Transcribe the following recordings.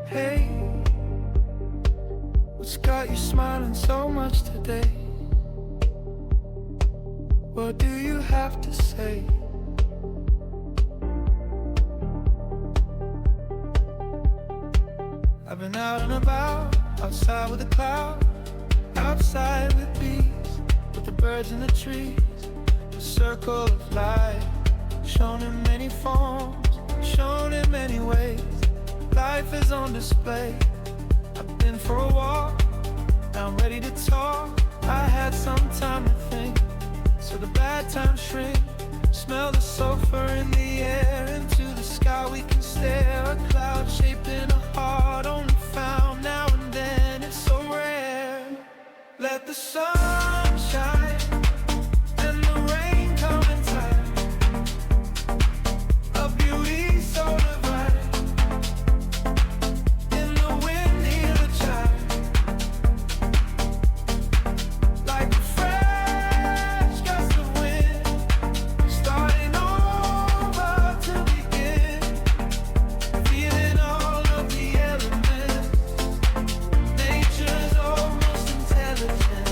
Hey, what's got you smiling so much today? What do you have to say? I've been out and about, outside with the cloud, outside with bees, with the birds in the trees, the circle of life, shown in many forms, shown in many ways. Life is on display. I've been for a walk, now I'm ready to talk. I had some time to think, so the bad times shrink. Smell the sulfur in the air, into the sky we can stare. A cloud shaped in a heart, only found now and then. It's so rare. Let the sun shine and the rain come in time. A beauty so divine. In the wind hear the chime, like a fresh gust of wind, starting over to begin. Feeling all of the elements. Nature's almost intelligent.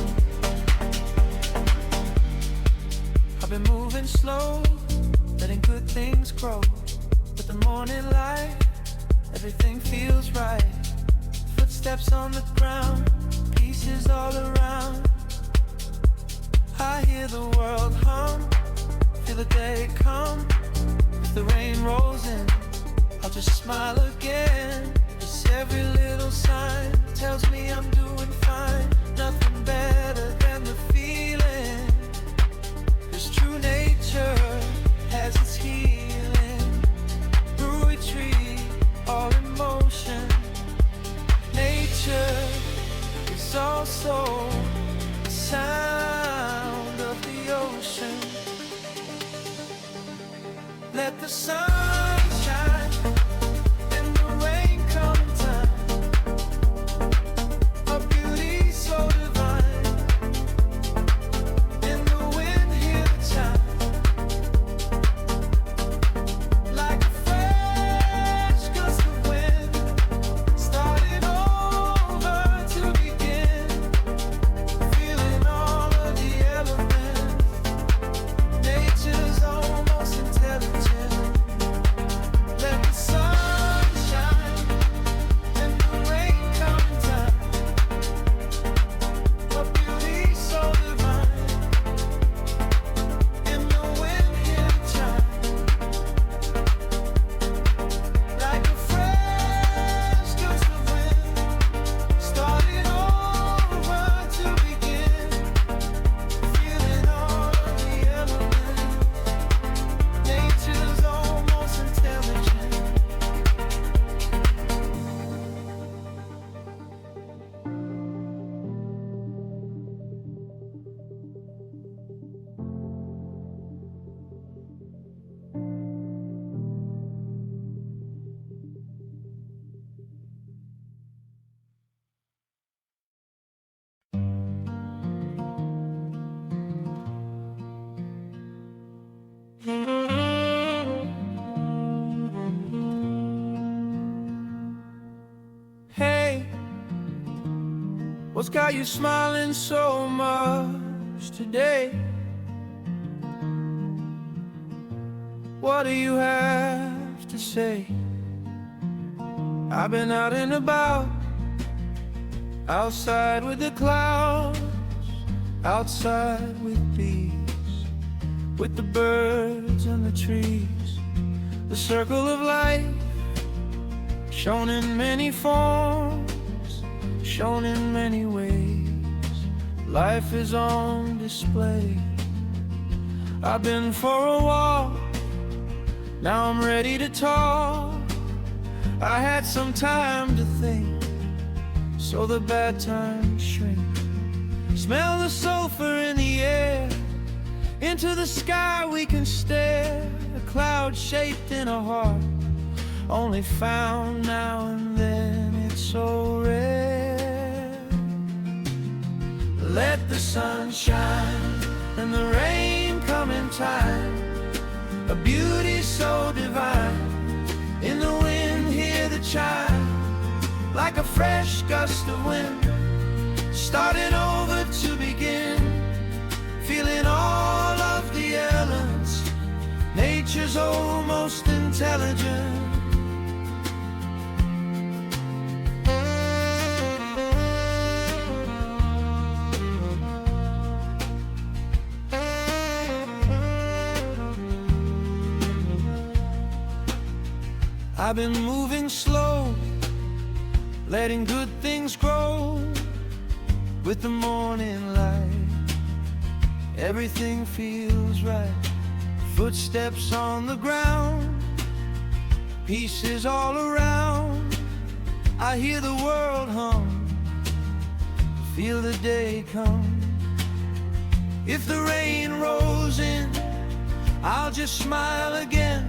I've been moving slow, letting good things grow. With the morning light, everything feels right. Footsteps on the ground, pieces all around. I hear the world hum, feel the day come. If the rain rolls in, I'll just smile again. Just every little sign tells me I'm doing fine. Nothing better than the feeling, 'cause true nature has its healing. Through retreat, all emotion. Nature is also the sound of the ocean. Let the sun shine and the rain come in time. A beauty so divine. In the wind hear the chime, like a fresh gust of wind, starting over to begin. Feeling all of the elements. Nature's almost intelligent. Let the sun shine and the rain come in time. A beauty so divine. In the wind hear the chime, like a fresh gust of wind, starting over to begin. Feeling all of the elements. Nature's almost intelligent. Hey, what's got you smiling so much today? What do you have to say? I've been out and about, outside with the clouds, outside with bees, with the birds and the trees, the circle of life, shown in many forms, shown in many ways. Life is on display. I've been for a walk, now I'm ready to talk. I had some time to think, so the bad times shrink. Smell the sulfur in the air, into the sky we can stare. A cloud shaped in a heart, only found now and then. It's so rare. Let the sun shine and the rain come in time. A beauty so divine. In the wind hear the chime, like a fresh gust of wind, starting over to begin, feeling all of the elements. Nature's almost intelligent. I've been moving slow, letting good things grow. With the morning light, everything feels right. Footsteps on the ground, pieces all around. I hear the world hum, feel the day come. If the rain rolls in, I'll just smile again,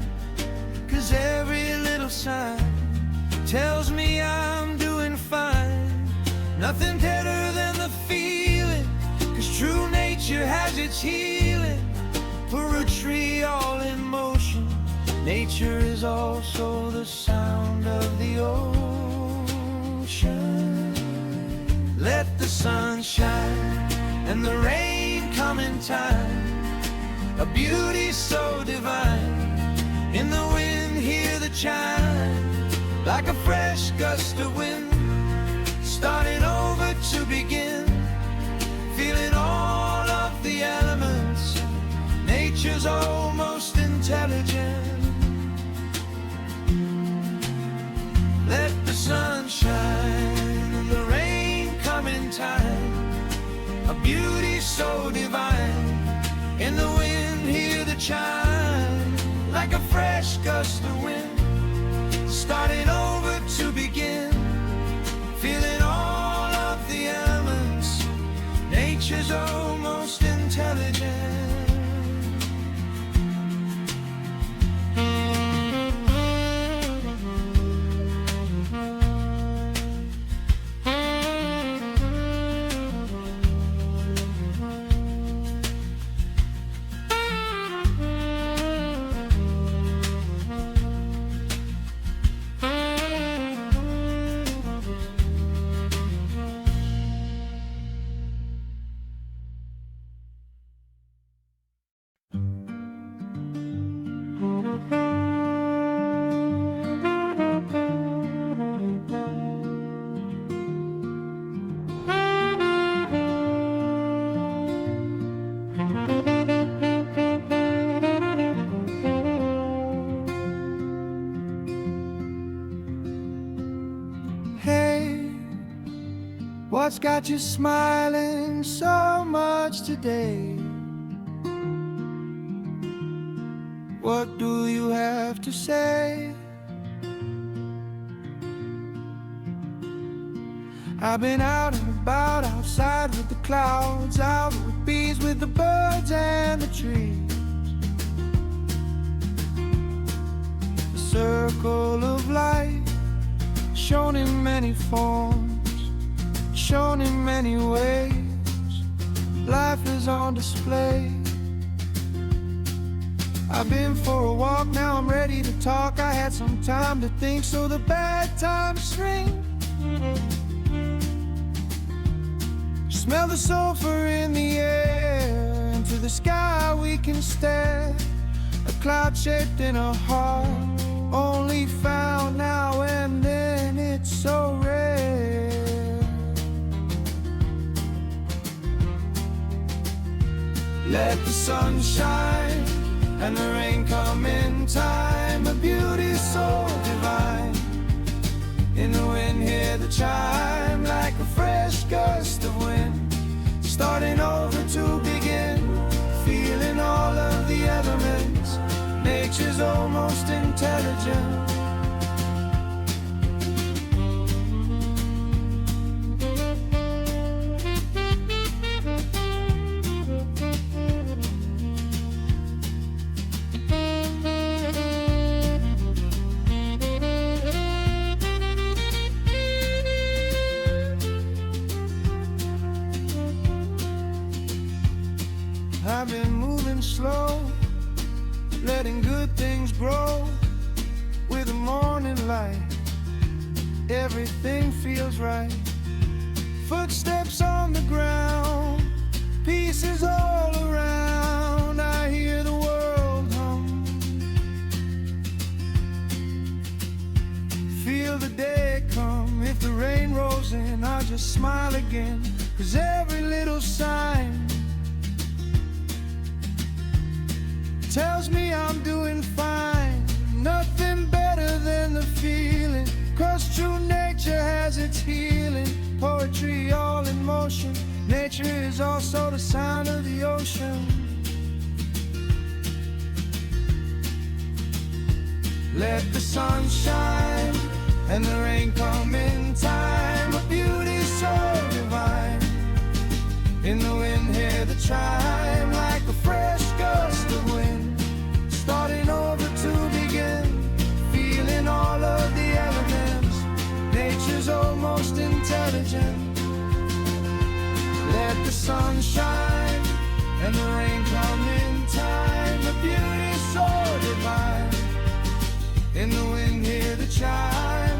'cause every little sign tells me I'm doing fine. Nothing better than the feeling, 'cause true nature has its healing. For a tree all in motion, nature is also the sound of the ocean. Let the sun shine and the rain come in time, a beauty so divine. In the wind, hear the chime, like a fresh gust of wind, starting over to begin, feeling all of the elements. Nature's almost intelligent. Let the sun shine and the rain come in time, a beauty so divine. In the wind, hear the chime, like a fresh gust of wind, starting over to begin, feeling all of the elements. Nature's almost intelligent. What's got you smiling so much today? What do you have to say? I've been out and about, outside with the clouds, out with bees, with the birds and the trees. The circle of light, shown in many forms, shown in many ways. Life is on display. I've been for a walk, now I'm ready to talk. I had some time to think, so the bad times shrink. Smell the sulfur in the air, into the sky we can stare. A cloud shaped in a heart, only found now and then, it's so rare. Let the sun shine and the rain come in time, a beauty so divine. In the wind, hear the chime, like a fresh gust of wind, starting over to begin, feeling all of the elements. Nature's almost intelligent. I've been moving slow, letting good things grow. With the everything feels right. Footsteps on the ground, pieces all around. I hear the world hum. Feel the day come. If the rain rolls in, I'll just smile again. 'Cause every little sign tells me I'm doing fine. Nothing better than the feeling, 'cause true nature has its healing. Poetry all in motion. Nature is also the sound of the ocean. Let the sun shine and the rain come in time. A beauty so divine. In the wind hear the chime, like a fresh gust of wind, starting over to begin. Feeling all of the elements. Nature's almost intelligent. Let the sun shine and the rain come in time. The beauty so divine. In the wind hear the chime,